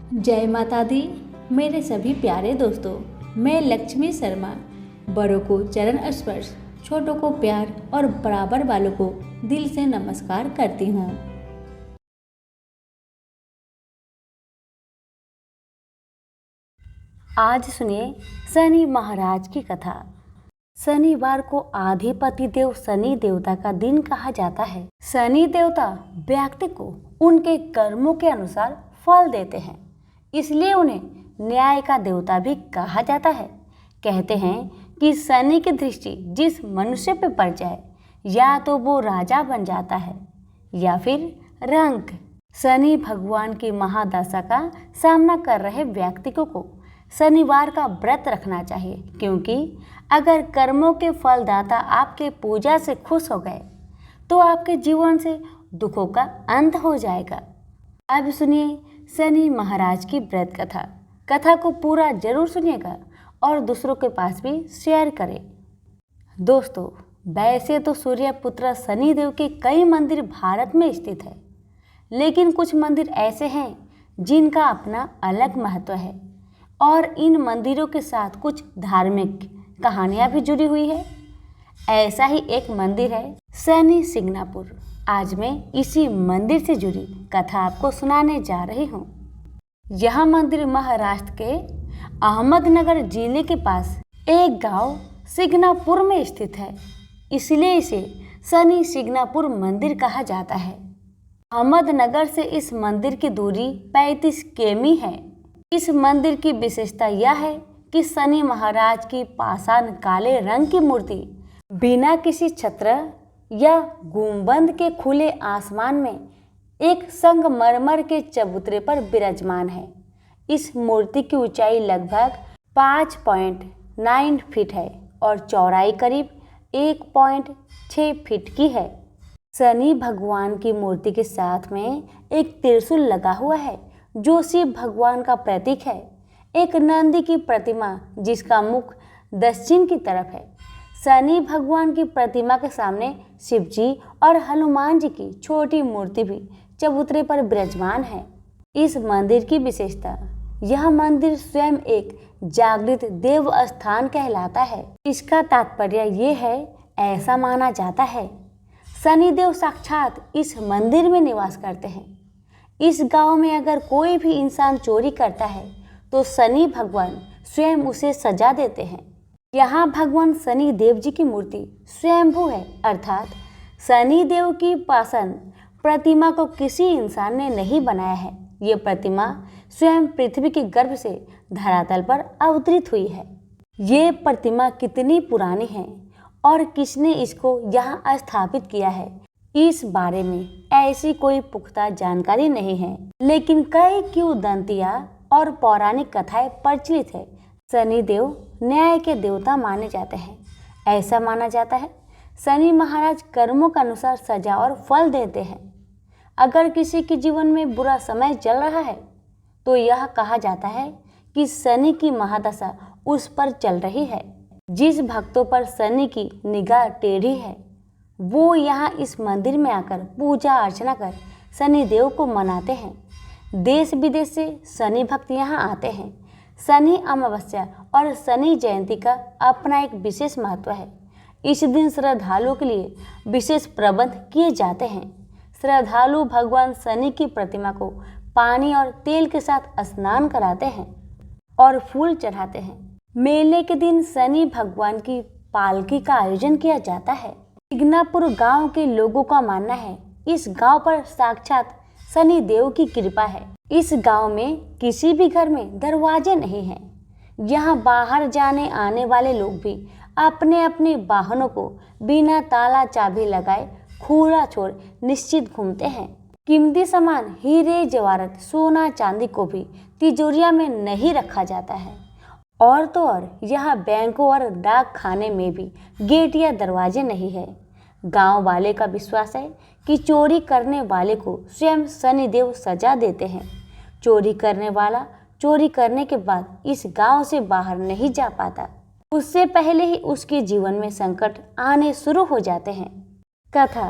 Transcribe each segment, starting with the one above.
जय माता दी। मेरे सभी प्यारे दोस्तों, मैं लक्ष्मी शर्मा बड़ों को चरण स्पर्श, छोटों को प्यार और बराबर वालों को दिल से नमस्कार करती हूँ। आज सुनिए शनि महाराज की कथा। शनिवार को आधिपति देव शनि देवता का दिन कहा जाता है। शनि देवता व्यक्ति को उनके कर्मों के अनुसार फल देते हैं, इसलिए उन्हें न्याय का देवता भी कहा जाता है। कहते हैं कि शनि की दृष्टि जिस मनुष्य पर पड़ जाए, या तो वो राजा बन जाता है या फिर रंक। शनि भगवान की महादशा का सामना कर रहे व्यक्तियों को शनिवार का व्रत रखना चाहिए, क्योंकि अगर कर्मों के फलदाता आपके पूजा से खुश हो गए तो आपके जीवन से दुखों का अंत हो जाएगा। अब सुनिए शनि महाराज की व्रत कथा। कथा को पूरा जरूर सुनिएगा और दूसरों के पास भी शेयर करें। दोस्तों, वैसे तो सूर्य पुत्र शनि देव के कई मंदिर भारत में स्थित है, लेकिन कुछ मंदिर ऐसे हैं जिनका अपना अलग महत्व है और इन मंदिरों के साथ कुछ धार्मिक कहानियां भी जुड़ी हुई है। ऐसा ही एक मंदिर है शनि सिंगनापुर। आज मैं इसी मंदिर से जुड़ी कथा आपको सुनाने जा रही हूँ। यह मंदिर महाराष्ट्र के अहमदनगर जिले के पास एक गांव सिंगनापुर में स्थित है, इसलिए इसे शनि सिंगनापुर मंदिर कहा जाता है। अहमदनगर से इस मंदिर की दूरी 35 किमी है। इस मंदिर की विशेषता यह है कि शनि महाराज की पाषाण काले रंग की मूर्ति बिना किसी छत्र या गुंबद के खुले आसमान में एक संगमरमर के चबूतरे पर विराजमान है। इस मूर्ति की ऊंचाई लगभग 5.9 फीट है और चौड़ाई करीब 1.6 फीट की है। शनि भगवान की मूर्ति के साथ में एक त्रिशूल लगा हुआ है जो शिव भगवान का प्रतीक है। एक नंदी की प्रतिमा जिसका मुख दक्षिण की तरफ है। शनि भगवान की प्रतिमा के सामने शिव जी और हनुमान जी की छोटी मूर्ति भी चबूतरे पर विराजमान है। इस मंदिर की विशेषता, यह मंदिर स्वयं एक जागृत देव स्थान कहलाता है। इसका तात्पर्य ये है, ऐसा माना जाता है शनिदेव साक्षात इस मंदिर में निवास करते हैं। इस गांव में अगर कोई भी इंसान चोरी करता है तो शनि भगवान स्वयं उसे सजा देते हैं। यहाँ भगवान शनि देव जी की मूर्ति स्वयंभू है, अर्थात शनि देव की पाषाण प्रतिमा को किसी इंसान ने नहीं बनाया है। ये प्रतिमा स्वयं पृथ्वी के गर्भ से धरातल पर अवतरित हुई है। ये प्रतिमा कितनी पुरानी है और किसने इसको यहाँ स्थापित किया है, इस बारे में ऐसी कोई पुख्ता जानकारी नहीं है, लेकिन कई किंवदंतियां और पौराणिक कथाएं प्रचलित है। शनिदेव न्याय के देवता माने जाते हैं। ऐसा माना जाता है शनि महाराज कर्मों के अनुसार सजा और फल देते हैं। अगर किसी के जीवन में बुरा समय चल रहा है तो यह कहा जाता है कि शनि की महादशा उस पर चल रही है। जिस भक्तों पर शनि की निगाह टेढ़ी है वो यहाँ इस मंदिर में आकर पूजा अर्चना कर शनि देव को मनाते हैं। देश विदेश से शनि भक्त यहाँ आते हैं। शनि अमावस्या और शनि जयंती का अपना एक विशेष महत्व है। इस दिन श्रद्धालुओं के लिए विशेष प्रबंध किए जाते हैं। श्रद्धालु भगवान शनि की प्रतिमा को पानी और तेल के साथ स्नान कराते हैं और फूल चढ़ाते हैं। मेले के दिन शनि भगवान की पालकी का आयोजन किया जाता है। सिंगनापुर गांव के लोगों का मानना है इस गांव पर साक्षात शनि देव की कृपा है। इस गांव में किसी भी घर में दरवाजे नहीं हैं। यहाँ बाहर जाने आने वाले लोग भी अपने अपने वाहनों को बिना ताला चाबी लगाए खुला छोड़ निश्चित घूमते हैं। कीमती सामान हीरे जवाहरात सोना चांदी को भी तिजोरिया में नहीं रखा जाता है। और तो और यहाँ बैंकों और डाक खाने में भी गेट या दरवाजे नहीं है। गांव वाले का विश्वास है कि चोरी करने वाले को स्वयं शनिदेव सजा देते हैं। चोरी करने वाला चोरी करने के बाद इस गांव से बाहर नहीं जा पाता। उससे पहले ही उसके जीवन में संकट आने शुरू हो जाते हैं। कथा,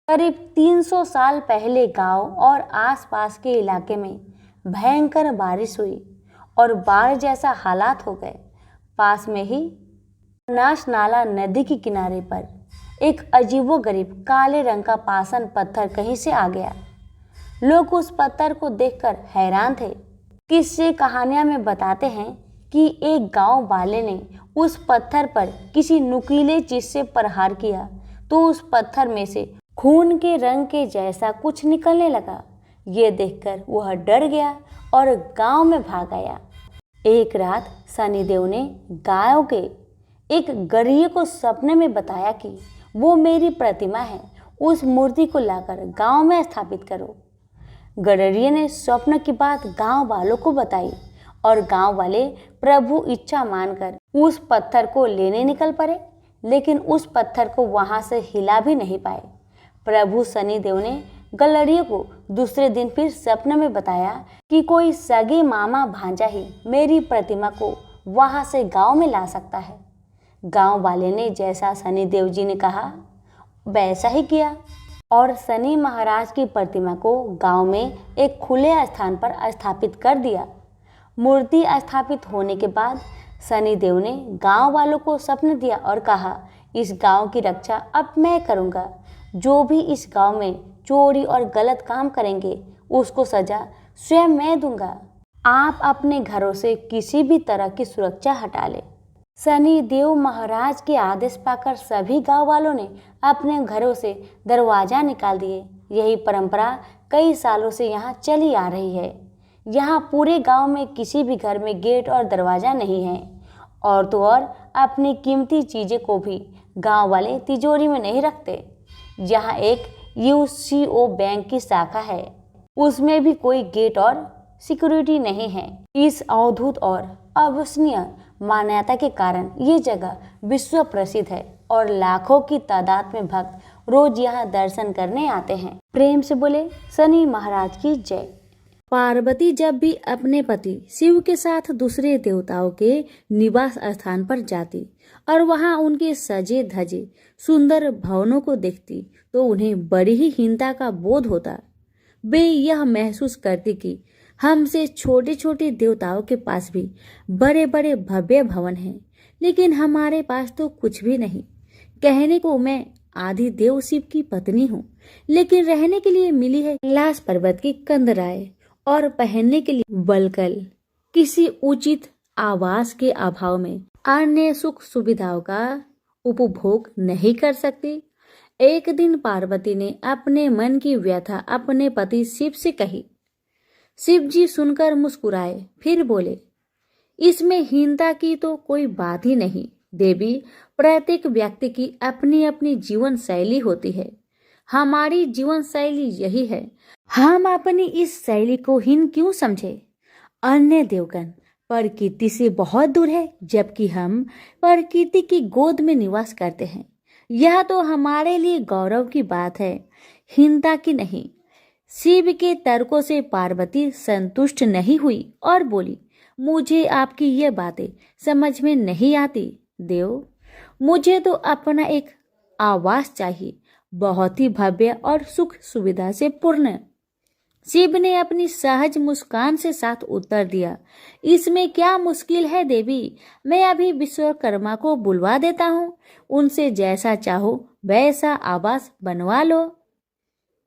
करीब 300 साल पहले गांव और आसपास के इलाके में भयंकर बारिश हुई और बाढ़ जैसा हालात हो गए। पास में ही नाश नाला नदी के किनारे पर एक अजीबोगरीब काले रंग का पाषाण पत्थर कहीं से आ गया। लोग उस पत्थर को देखकर हैरान थे। किस्से कहानियां में बताते हैं कि एक गांव वाले ने उस पत्थर पर किसी नुकीले चीज से प्रहार किया तो उस पत्थर में से खून के रंग के जैसा कुछ निकलने लगा। ये देखकर वह डर गया और गांव में भाग आया। एक रात शनिदेव ने गायों के एक गरीब को सपने में बताया कि वो मेरी प्रतिमा है, उस मूर्ति को लाकर गांव में स्थापित करो। गडरिये ने स्वप्न की बात गांव वालों को बताई और गांव वाले प्रभु इच्छा मानकर उस पत्थर को लेने निकल पड़े, लेकिन उस पत्थर को वहां से हिला भी नहीं पाए। प्रभु शनिदेव ने गडरिये को दूसरे दिन फिर सपने में बताया कि कोई सगे मामा भांजा ही मेरी प्रतिमा को वहां से गांव में ला सकता है। गांव वाले ने जैसा शनिदेव जी ने कहा वैसा ही किया और शनि महाराज की प्रतिमा को गांव में एक खुले स्थान पर स्थापित कर दिया। मूर्ति स्थापित होने के बाद शनिदेव ने गांव वालों को स्वप्न दिया और कहा, इस गांव की रक्षा अब मैं करूंगा। जो भी इस गांव में चोरी और गलत काम करेंगे उसको सजा स्वयं मैं दूंगा। आप अपने घरों से किसी भी तरह की सुरक्षा हटा ले। शनि देव महाराज के आदेश पाकर सभी गांव वालों ने अपने घरों से दरवाजा निकाल दिए। यही परंपरा कई सालों से यहाँ चली आ रही है। यहाँ पूरे गांव में किसी भी घर में गेट और दरवाजा नहीं है। और तो और अपनी कीमती चीजें को भी गांव वाले तिजोरी में नहीं रखते। यहाँ एक यूसीओ बैंक की शाखा है, उसमें भी कोई गेट और सिक्योरिटी नहीं है। इस अद्भुत और अविश्वसनीय मान्यता के कारण ये जगह विश्व प्रसिद्ध है और लाखों की तादाद में भक्त रोज यहाँ दर्शन करने आते हैं। प्रेम से बोले शनि महाराज की जय। पार्वती जब भी अपने पति शिव के साथ दूसरे देवताओं के निवास स्थान पर जाती और वहां उनके सजे धजे सुंदर भवनों को देखती तो उन्हें बड़ी ही हीनता का बोध होता। वे यह महसूस करती कि हमसे छोटे छोटे देवताओं के पास भी बड़े बड़े भव्य भवन हैं, लेकिन हमारे पास तो कुछ भी नहीं। कहने को मैं आदि देव शिव की पत्नी हूँ, लेकिन रहने के लिए मिली है कैलाश पर्वत की कंदराएं और पहनने के लिए वल्कल। किसी उचित आवास के अभाव में अन्य सुख सुविधाओं का उपभोग नहीं कर सकती। एक दिन पार्वती ने अपने मन की व्यथा अपने पति शिव से कही। शिव जी सुनकर मुस्कुराए, फिर बोले, इसमें हीनता की तो कोई बात ही नहीं देवी। प्रत्येक व्यक्ति की अपनी अपनी जीवन शैली होती है। हमारी जीवन शैली यही है, हम अपनी इस शैली को हीन क्यों समझे। अन्य देवगण प्रकृति से बहुत दूर है, जबकि हम प्रकृति की गोद में निवास करते हैं। यह तो हमारे लिए गौरव की बात है, हीनता की नहीं। शिव के तर्कों से पार्वती संतुष्ट नहीं हुई और बोली, मुझे आपकी ये बातें समझ में नहीं आती देव। मुझे तो अपना एक आवास चाहिए, बहुत ही भव्य और सुख सुविधा से पूर्ण। शिव ने अपनी सहज मुस्कान से साथ उत्तर दिया, इसमें क्या मुश्किल है देवी। मैं अभी विश्वकर्मा को बुलवा देता हूँ, उनसे जैसा चाहो वैसा आवास बनवा लो।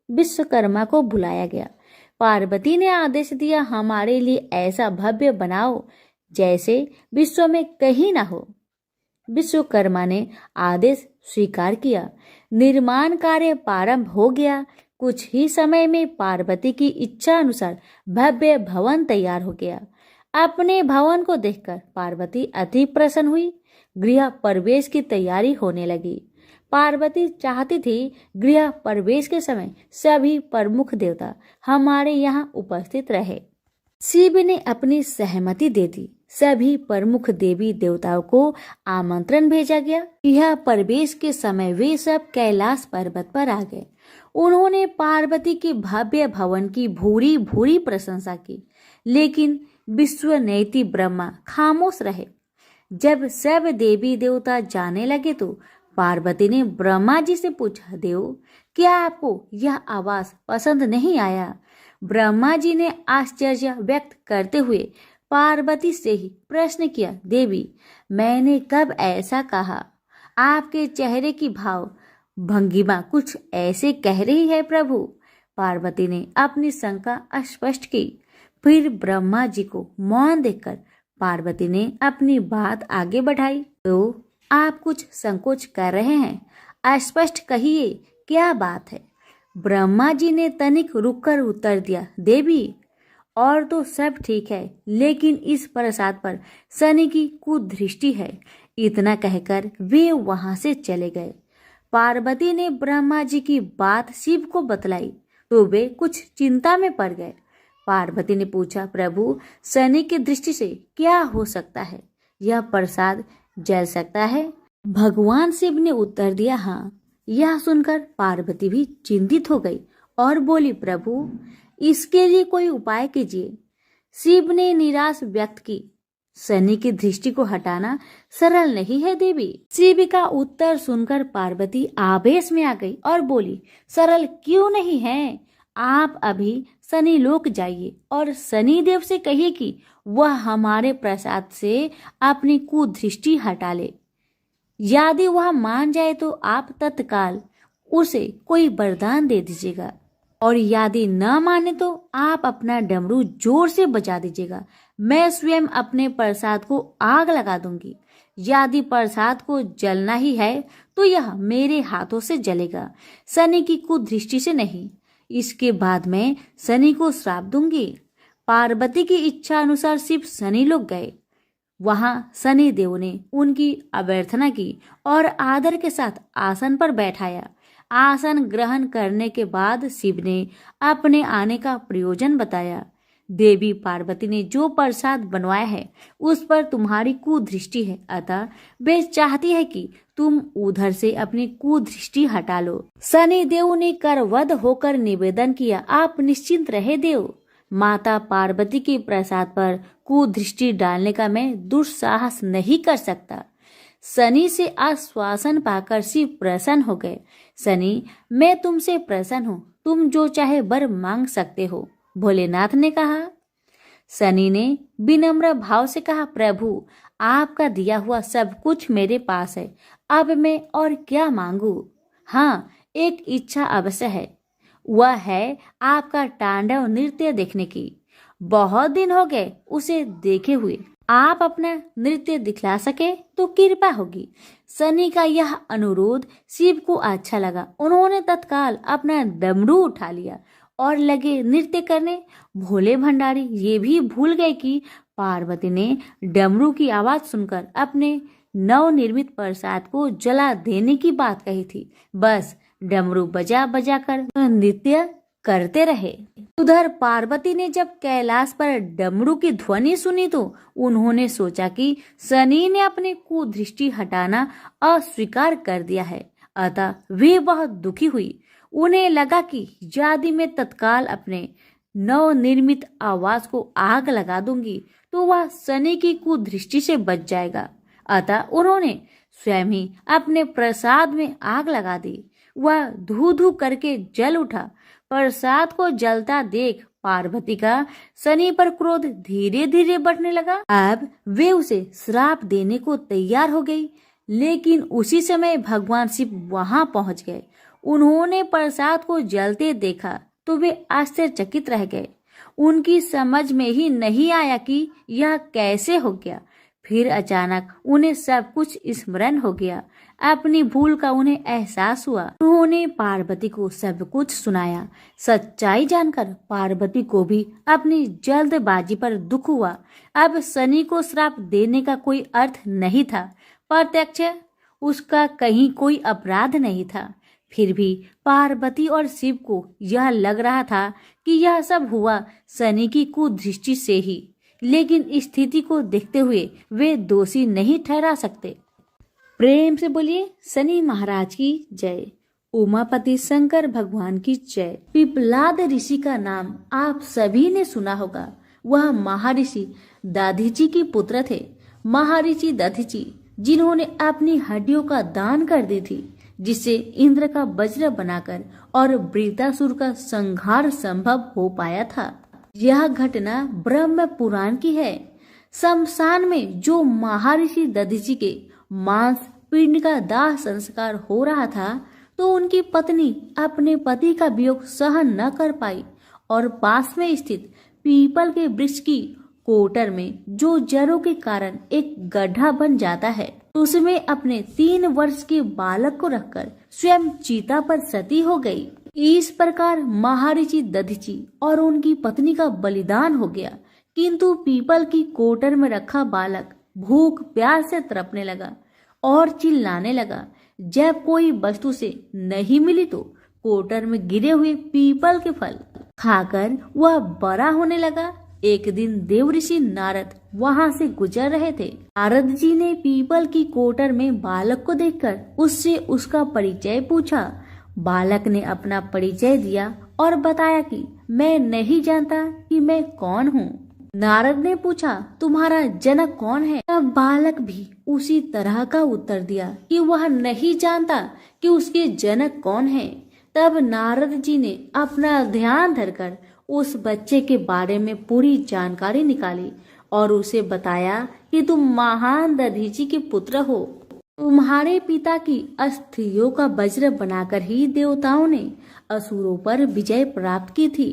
विश्वकर्मा को बुलाया गया। पार्वती ने आदेश दिया, हमारे लिए ऐसा भव्य बनाओ जैसे विश्व में कहीं ना हो। विश्वकर्मा ने आदेश स्वीकार किया। निर्माण कार्य प्रारंभ हो गया। कुछ ही समय में पार्वती की इच्छा अनुसार भव्य भवन तैयार हो गया। अपने भवन को देखकर पार्वती अति प्रसन्न हुई। गृह प्रवेश की तैयारी होने लगी। पार्वती चाहती थी गृह प्रवेश के समय सभी प्रमुख देवता हमारे यहाँ उपस्थित रहे। शिव ने अपनी सहमति दे दी। सभी प्रमुख देवी देवताओं को आमंत्रण भेजा गया। यह प्रवेश के समय वे सब कैलाश पर्वत पर आ गए। उन्होंने पार्वती के भव्य भवन की भूरी भूरी प्रशंसा की, लेकिन विश्वनेत्री ब्रह्मा खामोश रहे। जब सब देवी देवता जाने लगे तो पार्वती ने ब्रह्मा जी से पूछा, देव क्या आपको यह आवास पसंद नहीं आया। ब्रह्मा जी ने आश्चर्य व्यक्त करते हुए पार्वती से ही प्रश्न किया, देवी मैंने कब ऐसा कहा? आपके चेहरे की भाव भंगिमा कुछ ऐसे कह रही है प्रभु। पार्वती ने अपनी शंका स्पष्ट की। फिर ब्रह्मा जी को मौन देखकर पार्वती ने अपनी बात आगे बढ़ाई। तो आप कुछ संकोच कर रहे हैं, स्पष्ट कहिए क्या बात है? ब्रह्मा जी ने तनिक रुककर उत्तर दिया, देवी और तो सब ठीक है, लेकिन इस प्रसाद पर शनि की कुदृष्टि है। इतना कहकर वे वहां से चले गए। पार्वती ने ब्रह्मा जी की बात शिव को बतलाई तो वे कुछ चिंता में पड़ गए। पार्वती ने पूछा, प्रभु शनि की दृष्टि से क्या हो सकता है? यह प्रसाद जल सकता है? भगवान शिव ने उत्तर दिया, हाँ। यह सुनकर पार्वती भी चिंतित हो गई और बोली, प्रभु इसके लिए कोई उपाय कीजिए। शिव ने निराश व्यक्त की, शनि की दृष्टि को हटाना सरल नहीं है देवी। शिव का उत्तर सुनकर पार्वती आवेश में आ गई और बोली, सरल क्यों नहीं है? आप अभी शनि लोक जाइए और शनि देव से कहिए कि वह हमारे प्रसाद से अपनी कुदृष्टि हटा ले। यदि वह मान जाए तो आप तत्काल उसे कोई वरदान दे दीजिएगा, और यदि न माने तो आप अपना डमरू जोर से बजा दीजिएगा। मैं स्वयं अपने प्रसाद को आग लगा दूंगी। यदि प्रसाद को जलना ही है तो यह मेरे हाथों से जलेगा, शनि की कुदृष्टि से नहीं। इसके बाद मैं शनि को श्राप दूंगी। पार्वती की इच्छा अनुसार शिव शनि लोक गए। वहां शनि देव ने उनकी अभ्यर्थना की और आदर के साथ आसन पर बैठाया। आसन ग्रहण करने के बाद शिव ने अपने आने का प्रयोजन बताया। देवी पार्वती ने जो प्रसाद बनवाया है उस पर तुम्हारी कुदृष्टि है, अतः वे चाहती है कि तुम उधर से अपनी कुदृष्टि हटा लो। शनि देव ने करवध होकर निवेदन किया, आप निश्चिंत रहे देव। माता पार्वती के प्रसाद पर कुदृष्टि डालने का मैं दुस्साहस नहीं कर सकता। शनि से आश्वासन पाकर शिव प्रसन्न हो गए। शनि मैं तुमसे प्रसन्न हूँ, तुम जो चाहे वर मांग सकते हो, भोलेनाथ ने कहा। शनि ने विनम्र भाव से कहा, प्रभु आपका दिया हुआ सब कुछ मेरे पास है, अब मैं और क्या मांगू? हाँ, एक इच्छा अवश्य है, वह है आपका तांडव नृत्य देखने की। बहुत दिन हो गए उसे देखे हुए, आप अपना नृत्य दिखला सके तो कृपा होगी। शनि का यह अनुरोध शिव को अच्छा लगा। उन्होंने तत्काल अपना डमरू उठा लिया और लगे नृत्य करने। भोले भंडारी ये भी भूल गए कि पार्वती ने डमरू की आवाज सुनकर अपने नवनिर्मित प्रसाद को जला देने की बात कही थी। बस डमरू बजा बजा कर नृत्य करते रहे। उधर पार्वती ने जब कैलाश पर डमरू की ध्वनि सुनी तो उन्होंने सोचा कि शनि ने अपने कुदृष्टि हटाना अस्वीकार कर दिया है, अतः वे बहुत दुखी हुई। उन्हें लगा कि यदि मैं तत्काल अपने नवनिर्मित आवास को आग लगा दूंगी तो वह शनि की कुदृष्टि से बच जाएगा। अतः उन्होंने स्वयं ही अपने प्रसाद में आग लगा दी। वह धू धू करके जल उठा। प्रसाद को जलता देख पार्वती का शनि पर क्रोध धीरे धीरे बढ़ने लगा। अब वे उसे श्राप देने को तैयार हो गई, लेकिन उसी समय भगवान शिव वहां पहुंच गए। उन्होंने प्रसाद को जलते देखा तो वे आश्चर्यचकित रह गए। उनकी समझ में ही नहीं आया कि यह कैसे हो गया। फिर अचानक उन्हें सब कुछ स्मरण हो गया। अपनी भूल का उन्हें एहसास हुआ। उन्होंने पार्वती को सब कुछ सुनाया। सच्चाई जानकर पार्वती को भी अपनी जल्दबाजी पर दुख हुआ। अब शनि को श्राप देने का कोई अर्थ नहीं था। प्रत्यक्ष उसका कहीं कोई अपराध नहीं था। फिर भी पार्वती और शिव को यह लग रहा था कि यह सब हुआ शनि की कुदृष्टि से ही, लेकिन स्थिति को देखते हुए वे दोषी नहीं ठहरा सकते। प्रेम से बोलिए शनि महाराज की जय। उमापति शंकर भगवान की जय। पिपलाद ऋषि का नाम आप सभी ने सुना होगा। वह महर्षि दधीचि के पुत्र थे। महर्षि दधीचि जिन्होंने अपनी हड्डियों का दान कर दी थी, जिससे इंद्र का वज्र बनाकर और वृत्तासुर का संहार संभव हो पाया था। यह घटना ब्रह्म पुराण की है। शमशान में जो महर्षि दधीचि के मांस पिंड का दाह संस्कार हो रहा था, तो उनकी पत्नी अपने पति का वियोग सहन न कर पाई और पास में स्थित पीपल के वृक्ष की कोटर में जो जड़ों के कारण एक गड्ढा बन जाता है, उसमें अपने 3 वर्ष के बालक को रखकर स्वयं चीता पर सती हो गई। इस प्रकार महर्षि दधीचि और उनकी पत्नी का बलिदान हो गया, किंतु पीपल की कोटर में रखा बालक भूख प्यास से तड़पने लगा और चिल्लाने लगा। जब कोई वस्तु से नहीं मिली तो कोटर में गिरे हुए पीपल के फल खाकर वह बड़ा होने लगा। एक दिन देव ऋषि नारद वहां से गुजर रहे थे। नारद जी ने पीपल की कोटर में बालक को देखकर उससे उसका परिचय पूछा। बालक ने अपना परिचय दिया और बताया कि मैं नहीं जानता कि मैं कौन हूँ। नारद ने पूछा, तुम्हारा जनक कौन है? तब बालक भी उसी तरह का उत्तर दिया कि वह नहीं जानता कि उसके जनक कौन है। तब नारद जी ने अपना ध्यान धरकर उस बच्चे के बारे में पूरी जानकारी निकाली और उसे बताया कि तुम महान दधीचि के पुत्र हो। तुम्हारे पिता की अस्थियों का वज्र बनाकर ही देवताओं ने असुरों पर विजय प्राप्त की थी।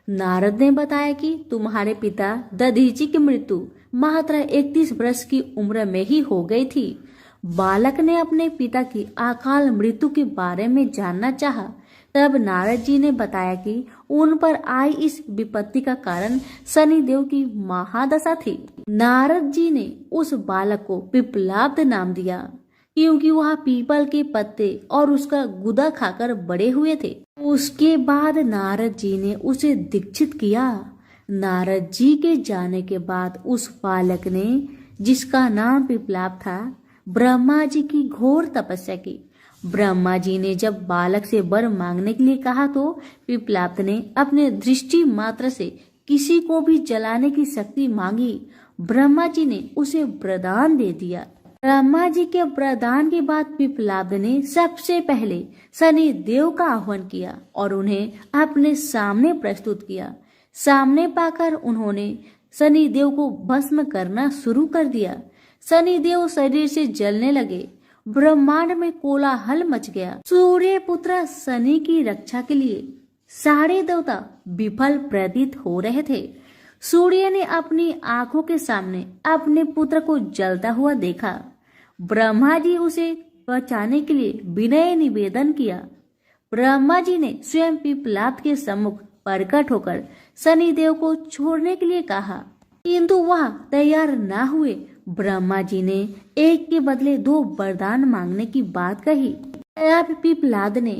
नारद ने बताया कि तुम्हारे पिता दधीचि की मृत्यु मात्र 31 वर्ष की उम्र में ही हो गई थी। बालक ने अपने पिता की अकाल मृत्यु के बारे में जानना चाहा। तब नारद जी ने बताया कि उन पर आई इस विपत्ति का कारण शनिदेव की महादशा थी। नारद जी ने उस बालक को पिप्पलाद नाम दिया, क्योंकि वह पीपल के पत्ते और उसका गुदा खाकर बड़े हुए थे। उसके बाद नारद जी ने उसे दीक्षित किया। नारद जी के जाने के बाद उस बालक ने, जिसका नाम पिप्पलाद था, ब्रह्मा जी की घोर तपस्या की। ब्रह्मा जी ने जब बालक से वर मांगने के लिए कहा तो पिप्पलाद ने अपने दृष्टि मात्र से किसी को भी जलाने की शक्ति मांगी। ब्रह्मा जी ने उसे वरदान दे दिया। ब्रह्मा जी के वरदान के बाद पिप्पलाद ने सबसे पहले शनि देव का आह्वान किया और उन्हें अपने सामने प्रस्तुत किया। सामने पाकर उन्होंने शनि देव को भस्म करना शुरू कर दिया। शनि देव शरीर से जलने लगे। ब्रह्मांड में कोलाहल मच गया। सूर्य पुत्र शनि की रक्षा के लिए सारे देवता विफल प्रतीत हो रहे थे। सूर्य ने अपनी आंखों के सामने अपने पुत्र को जलता हुआ देखा। ब्रह्मा जी उसे बचाने के लिए विनय निवेदन किया। ब्रह्मा जी ने स्वयं पिप्पलाद के सम्मुख प्रकट होकर शनिदेव को छोड़ने के लिए कहा, किंतु वह तैयार न हुए। ब्रह्मा जी ने एक के बदले 2 वरदान मांगने की बात कही। अब पिप्पलाद ने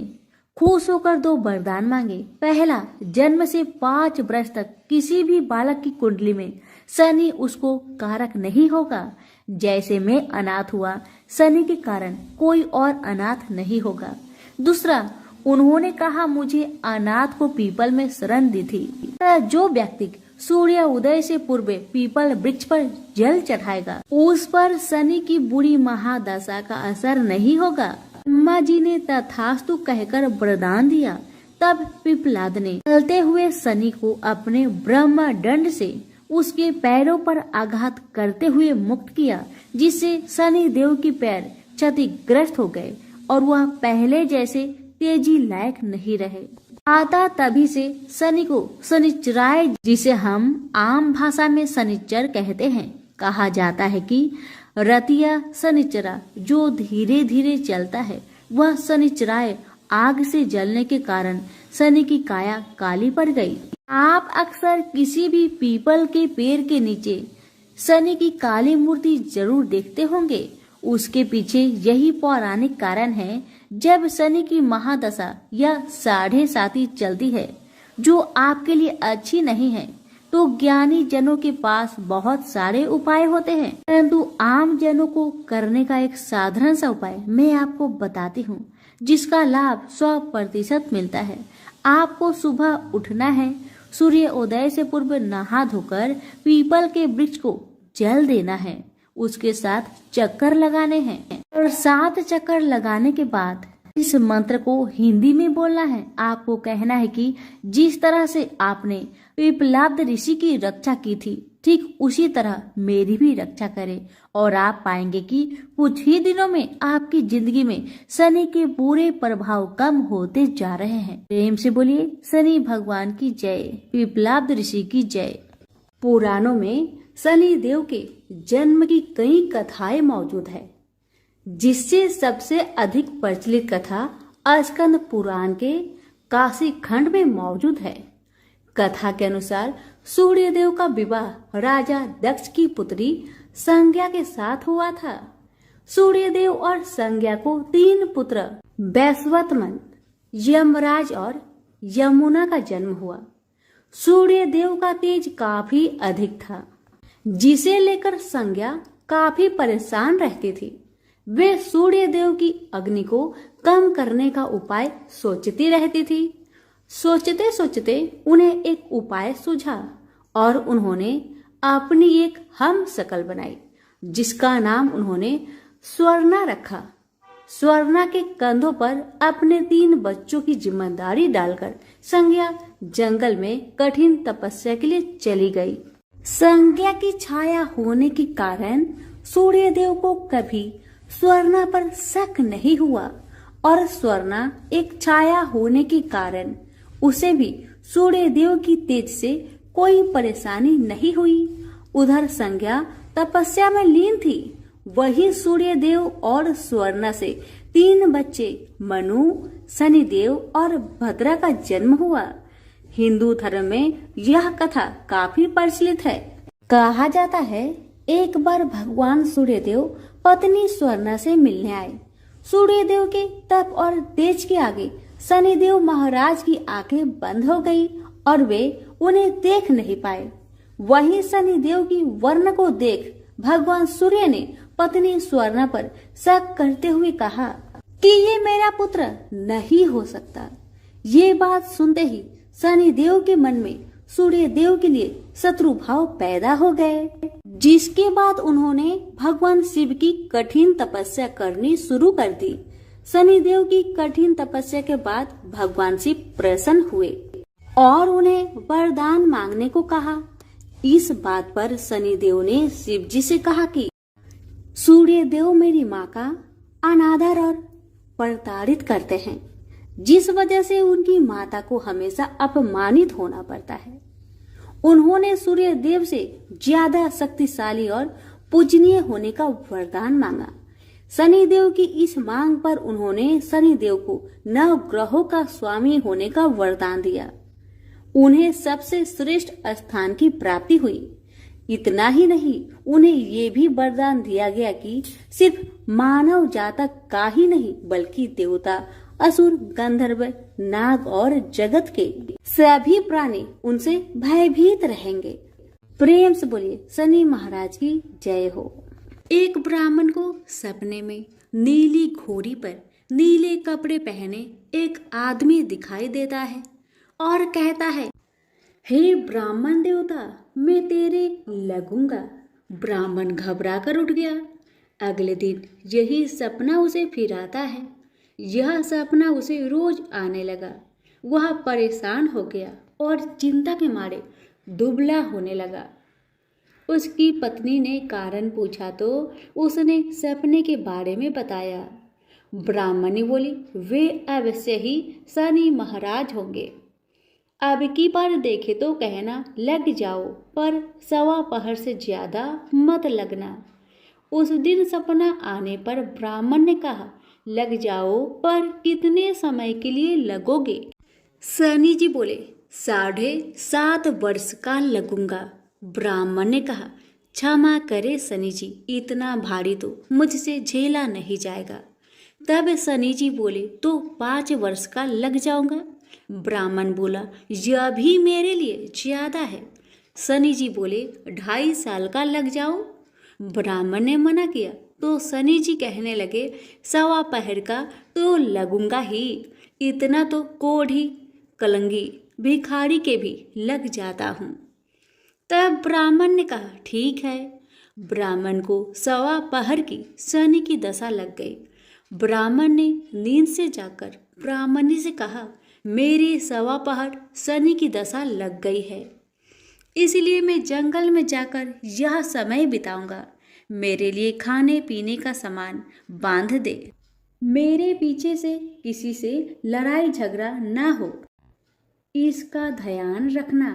खुश होकर 2 वरदान मांगे। पहला, जन्म से 5 वर्ष तक किसी भी बालक की कुंडली में शनि उसको कारक नहीं होगा। जैसे मैं अनाथ हुआ, शनि के कारण कोई और अनाथ नहीं होगा। दूसरा, उन्होंने कहा मुझे अनाथ को पीपल में शरण दी थी। जो व्यक्ति सूर्य उदय से पूर्व पीपल वृक्ष पर जल चढ़ाएगा, उस पर शनि की बुरी महादशा का असर नहीं होगा। ब्रह्मा जी ने तथास्तु कहकर वरदान दिया। तब पिप्पलाद ने चलते हुए शनि को अपने ब्रह्म दंड से उसके पैरों पर आघात करते हुए मुक्त किया, जिससे शनि देव की पैर क्षतिग्रस्त हो गए और वह पहले जैसे तेजी लायक नहीं रहे। आता तभी से शनि को शनिचराय, जिसे हम आम भाषा में शनिचर कहते हैं, कहा जाता है कि रतिया शनिचरा जो धीरे धीरे चलता है, वह शनिचराय आग से जलने के कारण शनि की काया काली पड़ गई। आप अक्सर किसी भी पीपल के पेड़ के नीचे शनि की काली मूर्ति जरूर देखते होंगे। उसके पीछे यही पौराणिक कारण है। जब शनि की महादशा या 7.5 चलती है, जो आपके लिए अच्छी नहीं है, तो ज्ञानी जनों के पास बहुत सारे उपाय होते हैं, परंतु आम जनों को करने का एक साधारण सा उपाय मैं आपको बताती हूँ, जिसका लाभ 100% मिलता है। आपको सुबह उठना है, सूर्य उदय से पूर्व नहा धोकर पीपल के वृक्ष को जल देना है, उसके साथ चक्कर लगाने हैं और 7 चक्कर लगाने के बाद इस मंत्र को हिंदी में बोलना है। आपको कहना है कि जिस तरह से आपने पिप्पलाद ऋषि की रक्षा की थी, ठीक उसी तरह मेरी भी रक्षा करें, और आप पाएंगे कि कुछ ही दिनों में आपकी जिंदगी में शनि के बुरे प्रभाव कम होते जा रहे हैं। प्रेम से बोलिए शनि भगवान की जय, पिप्पलाद ऋषि की जय। पुराणों में शनि देव के जन्म की कई कथाएं मौजूद है, जिससे सबसे अधिक प्रचलित कथा स्कंद पुराण के काशी खंड में मौजूद है। कथा के अनुसार सूर्यदेव का विवाह राजा दक्ष की पुत्री संज्ञा के साथ हुआ था। सूर्यदेव और संज्ञा को 3 पुत्र वैश्वतमन, यमराज और यमुना का जन्म हुआ। सूर्यदेव का तेज काफी अधिक था, जिसे लेकर संज्ञा काफी परेशान रहती थी। वे सूर्यदेव की अग्नि को कम करने का उपाय सोचती रहती थी। सोचते सोचते उन्हें एक उपाय सूझा और उन्होंने अपनी एक हम शकल बनाई, जिसका नाम उन्होंने स्वर्णा रखा। स्वर्णा के कंधों पर अपने 3 बच्चों की जिम्मेदारी डालकर संज्ञा जंगल में कठिन तपस्या के लिए चली गई। संज्ञा की छाया होने के कारण सूर्यदेव को कभी स्वर्णा पर शक नहीं हुआ, और स्वर्णा एक छाया होने के कारण उसे भी सूर्यदेव की तेज से कोई परेशानी नहीं हुई। उधर संज्ञा तपस्या में लीन थी, वही सूर्यदेव और स्वर्णा से 3 बच्चे मनु, शनिदेव और भद्रा का जन्म हुआ। हिंदू धर्म में यह कथा काफी प्रचलित है। कहा जाता है एक बार भगवान सूर्यदेव पत्नी स्वर्णा से मिलने आए। सूर्यदेव के तप और तेज के आगे शनिदेव महाराज की आंखें बंद हो गई और वे उन्हें देख नहीं पाए। वहीं शनिदेव की वर्ण को देख भगवान सूर्य ने पत्नी स्वर्णा पर शक करते हुए कहा कि ये मेरा पुत्र नहीं हो सकता। ये बात सुनते ही शनिदेव के मन में सूर्यदेव के लिए शत्रु भाव पैदा हो गए, जिसके बाद उन्होंने भगवान शिव की कठिन तपस्या करनी शुरू कर दी। शनिदेव की कठिन तपस्या के बाद भगवान शिव प्रसन्न हुए और उन्हें वरदान मांगने को कहा। इस बात पर शनिदेव ने शिव जी से कहा कि सूर्यदेव मेरी माँ का अनादर और प्रताड़ित करते हैं, जिस वजह से उनकी माता को हमेशा अपमानित होना पड़ता है। उन्होंने सूर्यदेव से ज्यादा शक्तिशाली और पूजनीय होने का वरदान मांगा। शनिदेव की इस मांग पर उन्होंने शनिदेव को 9 ग्रहों का स्वामी होने का वरदान दिया। उन्हें सबसे श्रेष्ठ स्थान की प्राप्ति हुई। इतना ही नहीं, उन्हें ये भी वरदान दिया गया कि सिर्फ मानव जातक का ही नहीं बल्कि देवता, असुर, गंधर्व, नाग और जगत के सभी प्राणी उनसे भयभीत रहेंगे। प्रेम से बोलिए शनि महाराज की जय हो। एक ब्राह्मण को सपने में नीली घोड़ी पर नीले कपड़े पहने एक आदमी दिखाई देता है और कहता है, हे ब्राह्मण देवता, मैं तेरे लगूंगा। ब्राह्मण घबरा कर उठ गया। अगले दिन यही सपना उसे फिर आता है। यह सपना उसे रोज आने लगा। वह परेशान हो गया और चिंता के मारे दुबला होने लगा। उसकी पत्नी ने कारण पूछा तो उसने सपने के बारे में बताया। ब्राह्मणी बोली, वे अवश्य ही शनि महाराज होंगे। अब की बार देखे तो कहना लग जाओ, पर 1.15 पहर से ज्यादा मत लगना। उस दिन सपना आने पर ब्राह्मण ने कहा, लग जाओ, पर कितने समय के लिए लगोगे? शनि जी बोले, 7.5 वर्ष का लगूंगा। ब्राह्मण ने कहा, क्षमा करे शनि जी, इतना भारी तो मुझसे झेला नहीं जाएगा। तब शनि जी बोले, तो 5 वर्ष का लग जाऊंगा। ब्राह्मण बोला, यह भी मेरे लिए ज्यादा है। शनि जी बोले, 2.5 साल का लग जाओ। ब्राह्मण ने मना किया तो शनि जी कहने लगे, 1.25 पहर का तो लगूंगा ही, इतना तो कोढ़ी, कलंगी, भिखारी के भी लग जाता हूँ। तब ब्राह्मण ने कहा, ठीक है। ब्राह्मण को 1.25 पहर की शनि की दशा लग गई। ब्राह्मण ने नींद से जाकर ब्राह्मणी से कहा, मेरी सवा पहर शनि की दशा लग गई है, इसलिए मैं जंगल में जाकर यह समय बिताऊंगा। मेरे लिए खाने पीने का सामान बांध दे। मेरे पीछे से किसी से लड़ाई झगड़ा ना हो, इसका ध्यान रखना।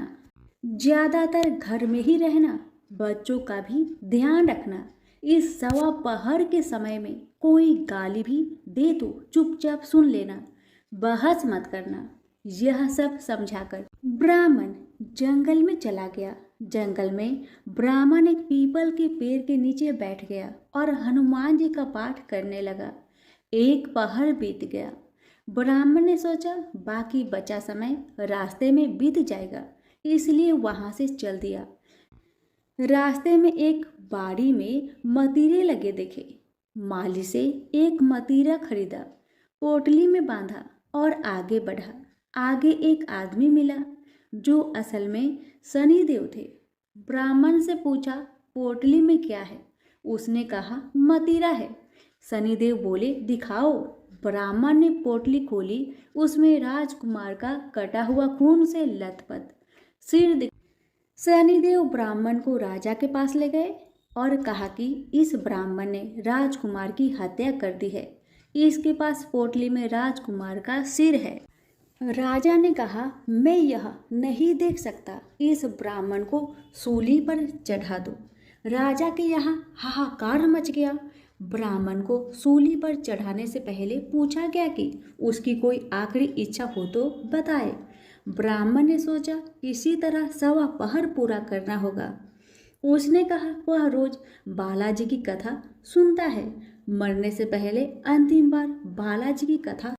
ज्यादातर घर में ही रहना, बच्चों का भी ध्यान रखना। इस सवा पहर के समय में कोई गाली भी दे तो चुपचाप सुन लेना, बहस मत करना। यह सब समझाकर ब्राह्मण जंगल में चला गया। जंगल में ब्राह्मण एक पीपल के पेड़ के नीचे बैठ गया और हनुमान जी का पाठ करने लगा। एक पहर बीत गया। ब्राह्मण ने सोचा बाकी बचा समय रास्ते में बीत जाएगा, इसलिए वहां से चल दिया। रास्ते में एक बाड़ी में मतीरे लगे देखे। माली से एक मतीरा खरीदा, पोटली में बांधा और आगे बढ़ा। आगे एक आदमी मिला जो असल में शनिदेव थे। ब्राह्मण से पूछा, पोटली में क्या है? उसने कहा, मतीरा है। शनिदेव बोले, दिखाओ। ब्राह्मण ने पोटली खोली। उसमें राजकुमार का कटा हुआ खून से लथपथ सिर। शनिदेव ब्राह्मण को राजा के पास ले गए और कहा कि इस ब्राह्मण ने राजकुमार की हत्या कर दी है, इसके पास पोटली में राजकुमार का सिर है। राजा ने कहा, मैं यह नहीं देख सकता, इस ब्राह्मण को सूली पर चढ़ा दो। राजा के यहाँ हाहाकार मच गया। ब्राह्मण को सूली पर चढ़ाने से पहले पूछा गया कि उसकी कोई आखिरी इच्छा हो तो बताए। ब्राह्मण ने सोचा किसी तरह सवा पहर पूरा करना होगा। उसने कहा वह रोज बालाजी की कथा सुनता है, मरने से पहले अंतिम बार बालाजी की कथा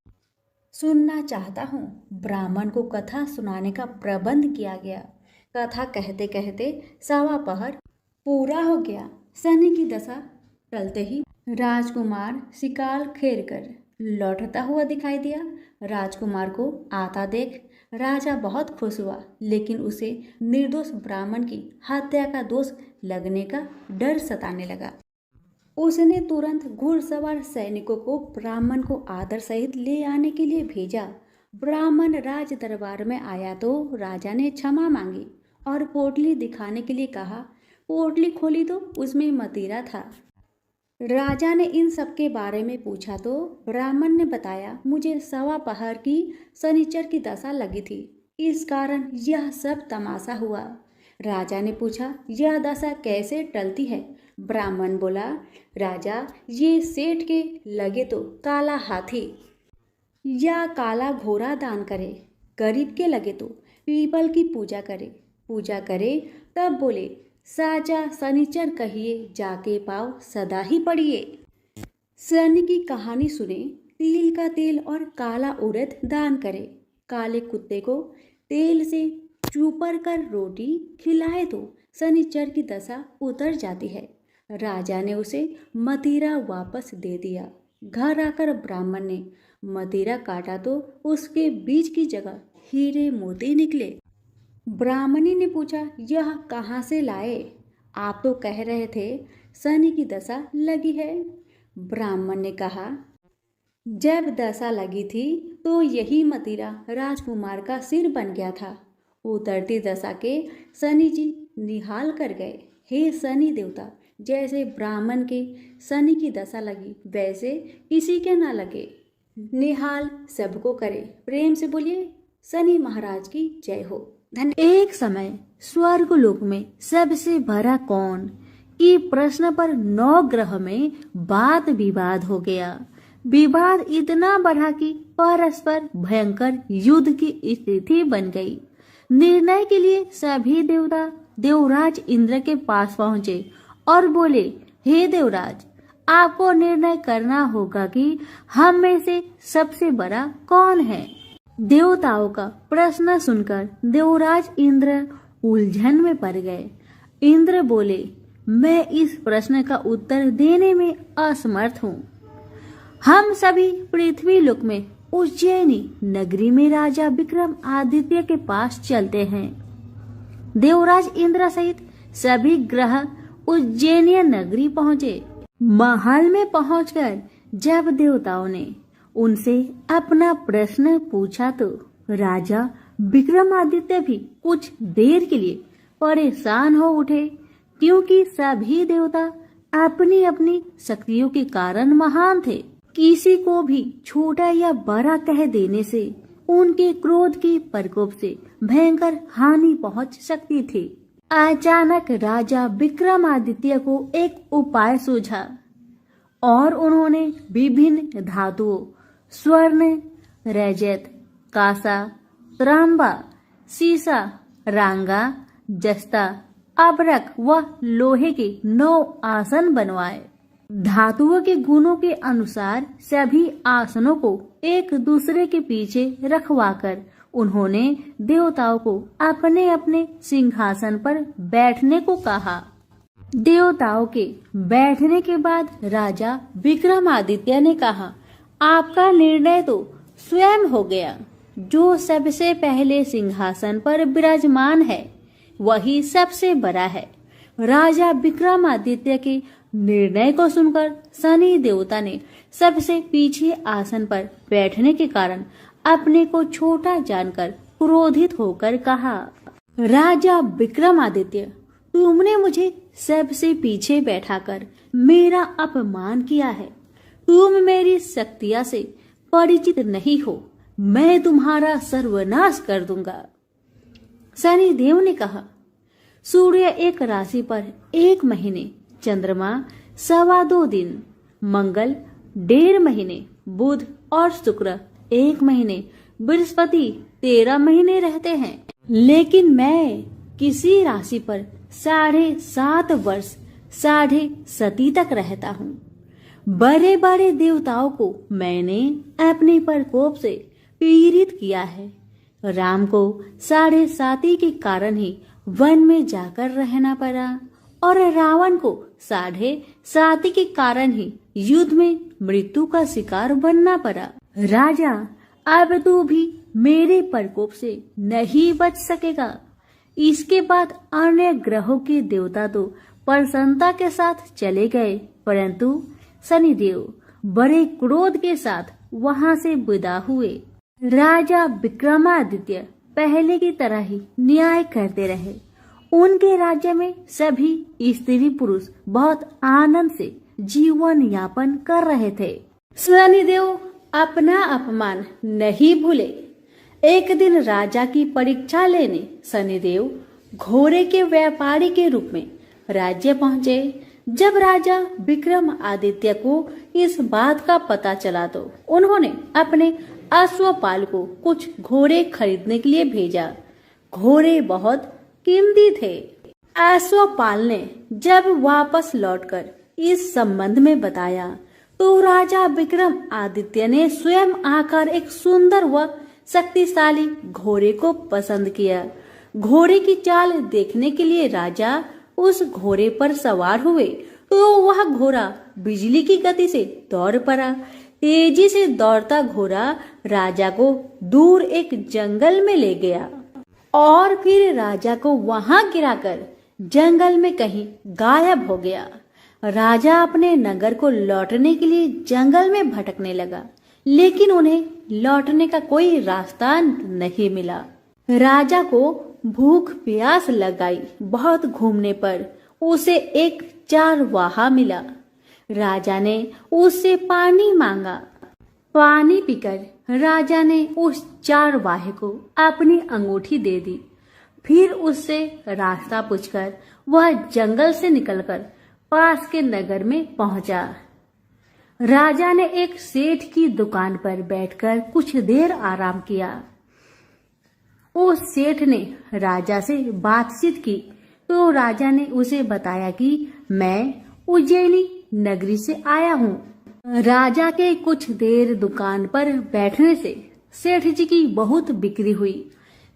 सुनना चाहता हूँ। ब्राह्मण को कथा सुनाने का प्रबंध किया गया। कथा कहते कहते सवा पहर पूरा हो गया। शनि की दशा टलते ही राजकुमार शिकार खेल कर लौटता हुआ दिखाई दिया। राजकुमार को आता देख राजा बहुत खुश हुआ, लेकिन उसे निर्दोष ब्राह्मण की हत्या का दोष लगने का डर सताने लगा। उसने तुरंत घुड़सवार सैनिकों को ब्राह्मण को आदर सहित ले आने के लिए भेजा। ब्राह्मण राज दरबार में आया तो राजा ने क्षमा मांगी और पोटली दिखाने के लिए कहा। पोटली खोली तो उसमें मतीरा था। राजा ने इन सब के बारे में पूछा तो ब्राह्मण ने बताया, मुझे सवा पहर की शनिचर की दशा लगी थी, इस कारण यह सब तमाशा हुआ। राजा ने पूछा, यह दशा कैसे टलती है? ब्राह्मण बोला, राजा, ये सेठ के लगे तो काला हाथी या काला घोड़ा दान करे, गरीब के लगे तो पीपल की पूजा करे। तब बोले, साचा शनिचर कहिए, जाके पाव सदा ही पड़िए। शनि की कहानी सुने, तिल का तेल और काला उड़द दान करे, काले कुत्ते को तेल से चूपर कर रोटी खिलाए तो शनिचर की दशा उतर जाती है। राजा ने उसे मतीरा वापस दे दिया। घर आकर ब्राह्मण ने मतीरा काटा तो उसके बीज की जगह हीरे मोती निकले। ब्राह्मणी ने पूछा, यह कहाँ से लाए? आप तो कह रहे थे शनि की दशा लगी है। ब्राह्मण ने कहा, जब दशा लगी थी तो यही मतीरा राजकुमार का सिर बन गया था। उतरती दशा के शनि जी निहाल कर गए। हे शनि देवता, जैसे ब्राह्मण के शनि की दशा लगी वैसे किसी के ना लगे, निहाल सबको करे। प्रेम से बोलिए, शनि महाराज की जय हो। एक समय स्वर्गलोक में सबसे बड़ा कौन की प्रश्न पर 9 ग्रह में वाद विवाद हो गया। विवाद इतना बढ़ा कि परस्पर भयंकर युद्ध की स्थिति बन गई। निर्णय के लिए सभी देवता देवराज इंद्र के पास पहुंचे और बोले, हे देवराज, आपको निर्णय करना होगा कि हम में से सबसे बड़ा कौन है। देवताओं का प्रश्न सुनकर देवराज इंद्र उलझन में पड़ गए। इंद्र बोले, मैं इस प्रश्न का उत्तर देने में असमर्थ हूँ। हम सभी पृथ्वी लोक में उज्जैनी नगरी में राजा विक्रम आदित्य के पास चलते हैं। देवराज इंद्र सहित सभी ग्रह उज्जैनिया नगरी पहुँचे। महल में पहुंचकर जब देवताओं ने उनसे अपना प्रश्न पूछा तो राजा विक्रमादित्य भी कुछ देर के लिए परेशान हो उठे, क्योंकि सभी देवता अपनी अपनी शक्तियों के कारण महान थे। किसी को भी छोटा या बड़ा कह देने से उनके क्रोध के प्रकोप से भयंकर हानि पहुंच सकती थी। अचानक राजा विक्रमादित्य को एक उपाय सूझा और उन्होंने विभिन्न धातुओं स्वर्ण, रजत, कांसा, तांबा, सीसा, रांगा, जस्ता, अबरक व लोहे के 9 आसन बनवाए। धातुओं के गुणों के अनुसार सभी आसनों को एक दूसरे के पीछे रखवाकर उन्होंने देवताओं को अपने अपने सिंहासन पर बैठने को कहा। देवताओं के बैठने के बाद राजा विक्रमादित्य ने कहा, आपका निर्णय तो स्वयं हो गया। जो सबसे पहले सिंहासन पर विराजमान है वही सबसे बड़ा है। राजा विक्रमादित्य के निर्णय को सुनकर शनि देवता ने सबसे पीछे आसन पर बैठने के कारण अपने को छोटा जानकर क्रोधित होकर कहा, राजा विक्रमादित्य, तुमने मुझे सबसे पीछे बैठाकर मेरा अपमान किया है। तुम मेरी शक्तियां से परिचित नहीं हो। मैं तुम्हारा सर्वनाश कर दूंगा। शनि देव ने कहा, सूर्य एक राशि पर 1 महीने, चंद्रमा 2.25 दिन, मंगल 1.5 महीने, बुध और शुक्र 1 महीने, बृहस्पति 13 महीने रहते हैं। लेकिन मैं किसी राशि पर 7.5 वर्ष 7.5 तक रहता हूँ। बड़े बड़े देवताओं को मैंने अपने प्रकोप से पीड़ित किया है। राम को 7.5 के कारण ही वन में जाकर रहना पड़ा और रावण को 7.5 के कारण ही युद्ध में मृत्यु का शिकार बनना पड़ा। राजा, अब तू भी मेरे प्रकोप से नहीं बच सकेगा। इसके बाद अन्य ग्रहों के देवता तो प्रसन्नता के साथ चले गए, परंतु शनिदेव बड़े क्रोध के साथ वहां से विदा हुए। राजा विक्रमादित्य पहले की तरह ही न्याय करते रहे। उनके राज्य में सभी स्त्री पुरुष बहुत आनंद से जीवन यापन कर रहे थे। शनिदेव अपना अपमान नहीं भूले। एक दिन राजा की परीक्षा लेने शनिदेव घोड़े के व्यापारी के रूप में राज्य पहुंचे। जब राजा विक्रमादित्य को इस बात का पता चला तो उन्होंने अपने अश्वपाल को कुछ घोड़े खरीदने के लिए भेजा। घोड़े बहुत कीमती थे। अश्वपाल ने जब वापस लौटकर इस संबंध में बताया तो राजा विक्रमादित्य ने स्वयं आकर एक सुंदर व शक्तिशाली घोड़े को पसंद किया। घोड़े की चाल देखने के लिए राजा उस घोड़े पर सवार हुए तो वह घोड़ा बिजली की गति से दौड़ पड़ा। तेजी से दौड़ता घोड़ा राजा को दूर एक जंगल में ले गया और फिर राजा को वहां गिराकर जंगल में कहीं गायब हो गया। राजा अपने नगर को लौटने के लिए जंगल में भटकने लगा, लेकिन उन्हें लौटने का कोई रास्ता नहीं मिला। राजा को भूख प्यास लगाई। बहुत घूमने पर उसे एक चारवाहा मिला। राजा ने उससे पानी मांगा। पानी पीकर राजा ने उस चारवाहे को अपनी अंगूठी दे दी। फिर उससे रास्ता पूछकर वह जंगल से निकलकर पास के नगर में पहुंचा। राजा ने एक सेठ की दुकान पर बैठकर कुछ देर आराम किया। उस सेठ ने राजा से बातचीत की तो राजा ने उसे बताया कि मैं उज्जैनी नगरी से आया हूँ। राजा के कुछ देर दुकान पर बैठने से सेठ जी की बहुत बिक्री हुई।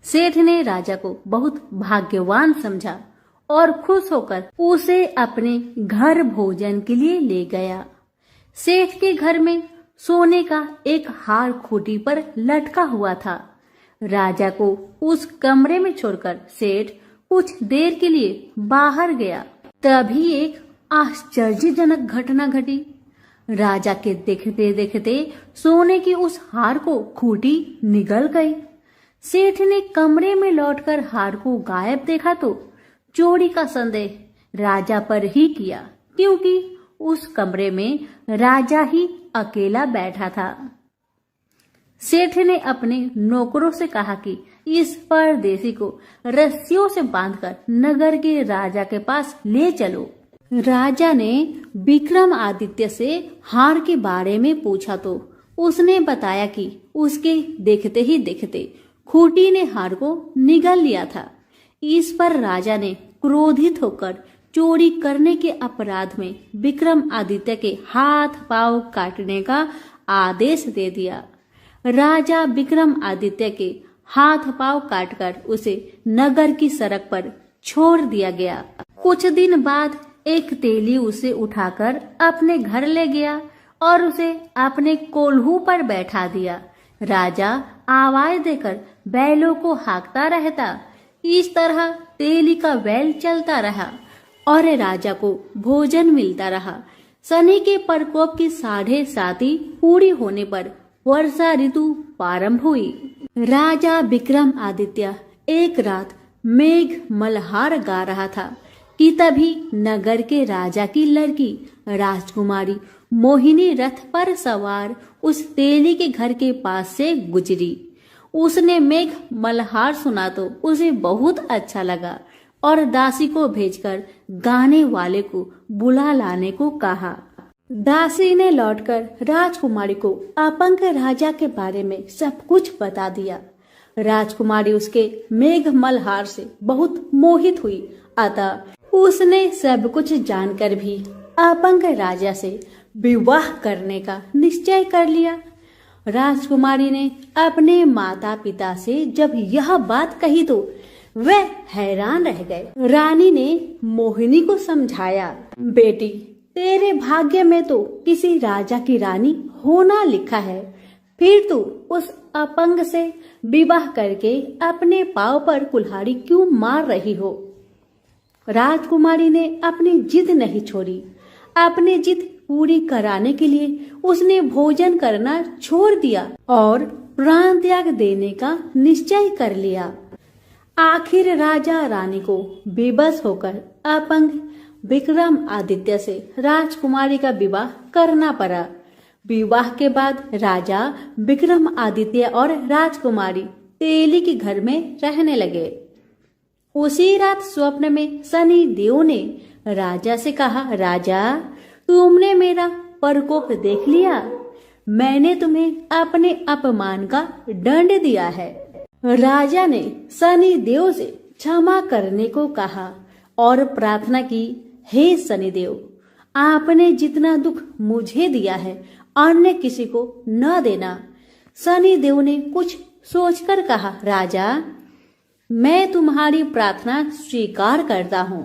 सेठ ने राजा को बहुत भाग्यवान समझा और खुश होकर उसे अपने घर भोजन के लिए ले गया। सेठ के घर में सोने का एक हार खूंटी पर लटका हुआ था। राजा को उस कमरे में छोड़कर सेठ कुछ देर के लिए बाहर गया। तभी एक आश्चर्यजनक घटना घटी। राजा के देखते देखते सोने की उस हार को खूंटी निगल गई। सेठ ने कमरे में लौटकर हार को गायब देखा तो चोरी का संदेह राजा पर ही किया, क्योंकि उस कमरे में राजा ही अकेला बैठा था। सेठ ने अपने नौकरों से कहा कि इस परदेसी को रस्सियों से बांधकर नगर के राजा के पास ले चलो। राजा ने विक्रमादित्य से हार के बारे में पूछा तो उसने बताया कि उसके देखते ही देखते खूंटी ने हार को निगल लिया था। इस पर राजा ने क्रोधित होकर चोरी करने के अपराध में विक्रमादित्य के हाथ पांव काटने का आदेश दे दिया। राजा विक्रमादित्य के हाथ पांव काटकर उसे नगर की सड़क पर छोड़ दिया गया। कुछ दिन बाद एक तेली उसे उठाकर अपने घर ले गया और उसे अपने कोल्हू पर बैठा दिया। राजा आवाज देकर बैलों को हाँकता रहता। इस तरह तेली का बैल चलता रहा और राजा को भोजन मिलता रहा। शनि के प्रकोप की 7.5 पूरी होने पर वर्षा ऋतु प्रारंभ हुई। राजा विक्रमादित्य एक रात मेघ मल्हार गा रहा था कि तभी नगर के राजा की लड़की राजकुमारी मोहिनी रथ पर सवार उस तेली के घर के पास से गुजरी। उसने मेघ मल्हार सुना तो उसे बहुत अच्छा लगा और दासी को भेजकर गाने वाले को बुला लाने को कहा। दासी ने लौटकर राजकुमारी को अपंग राजा के बारे में सब कुछ बता दिया। राजकुमारी उसके मेघ मल्हार से बहुत मोहित हुई, अतः उसने सब कुछ जानकर भी अपंग राजा से विवाह करने का निश्चय कर लिया। राजकुमारी ने अपने माता पिता से जब यह बात कही तो वह हैरान रह गए। रानी ने मोहिनी को समझाया, बेटी तेरे भाग्य में तो किसी राजा की रानी होना लिखा है, फिर तू उस अपंग से विवाह करके अपने पांव पर कुल्हाड़ी क्यों मार रही हो। राजकुमारी ने अपनी जिद नहीं छोड़ी। अपनी जिद पूरी कराने के लिए उसने भोजन करना छोड़ दिया और प्राण त्याग देने का निश्चय कर लिया। आखिर राजा रानी को बेबस होकर अपंग विक्रमादित्य से राजकुमारी का विवाह करना पड़ा। विवाह के बाद राजा विक्रमादित्य और राजकुमारी तेली के घर में रहने लगे। उसी रात स्वप्न में शनि देव ने राजा से कहा, राजा तुमने मेरा प्रकोप देख लिया, मैंने तुम्हें अपने अपमान का दंड दिया है। राजा ने शनि देव से क्षमा करने को कहा और प्रार्थना की, हे शनिदेव, आपने जितना दुख मुझे दिया है अन्य किसी को न देना। शनिदेव ने कुछ सोचकर कहा, राजा मैं तुम्हारी प्रार्थना स्वीकार करता हूँ।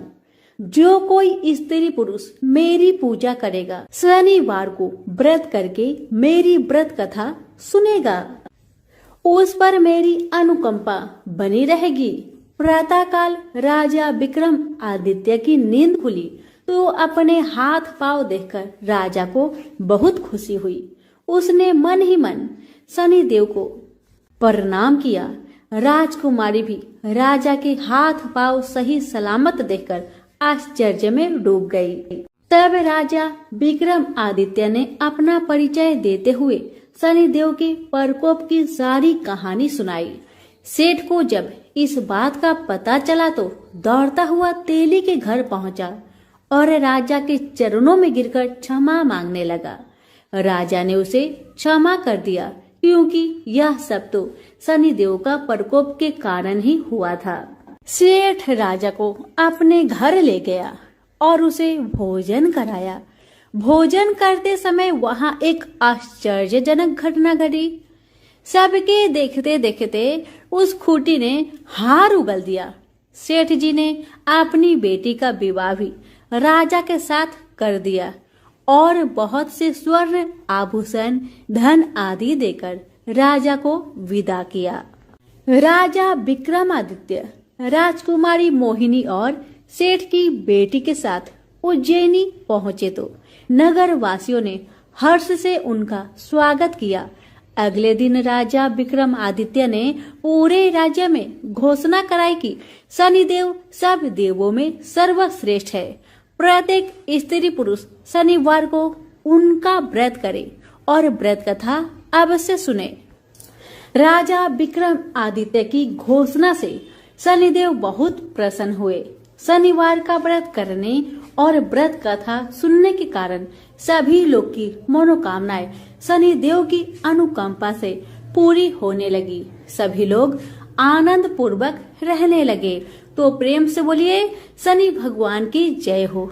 जो कोई स्त्री पुरुष मेरी पूजा करेगा शनिवार को व्रत करके मेरी व्रत कथा सुनेगा, उस पर मेरी अनुकंपा बनी रहेगी। प्रातःकाल राजा विक्रमादित्य की नींद खुली तो अपने हाथ पांव देखकर राजा को बहुत खुशी हुई। उसने मन ही मन शनिदेव को प्रणाम किया। राजकुमारी भी राजा के हाथ पांव सही सलामत देखकर आश्चर्य में डूब गई। तब राजा विक्रमादित्य ने अपना परिचय देते हुए शनिदेव के प्रकोप की सारी कहानी सुनाई। सेठ को जब इस बात का पता चला तो दौड़ता हुआ तेली के घर पहुंचा और राजा के चरणों में गिरकर क्षमा मांगने लगा। राजा ने उसे क्षमा कर दिया, क्योंकि यह सब तो शनिदेव का प्रकोप के कारण ही हुआ था। सेठ राजा को अपने घर ले गया और उसे भोजन कराया। भोजन करते समय वहां एक आश्चर्यजनक घटना घटी। सबके देखते देखते उस खूंटी ने हार उगल दिया। सेठ जी ने अपनी बेटी का विवाह भी राजा के साथ कर दिया और बहुत से स्वर्ण आभूषण धन आदि देकर राजा को विदा किया। राजा विक्रमादित्य राजकुमारी मोहिनी और सेठ की बेटी के साथ उज्जैनी पहुंचे तो नगर वासियों ने हर्ष से उनका स्वागत किया। अगले दिन राजा विक्रमादित्य ने पूरे राज्य में घोषणा कराई कि शनिदेव सब देवों में सर्वश्रेष्ठ है। प्रत्येक स्त्री पुरुष शनिवार को उनका व्रत करे और व्रत कथा अवश्य सुने। राजा विक्रमादित्य की घोषणा से शनिदेव बहुत प्रसन्न हुए। शनिवार का व्रत करने और व्रत कथा सुनने के कारण सभी लोग की मनोकामनाएं शनिदेव की अनुकंपा से पूरी होने लगी। सभी लोग आनंद पूर्वक रहने लगे। तो प्रेम से बोलिए शनि भगवान की जय हो।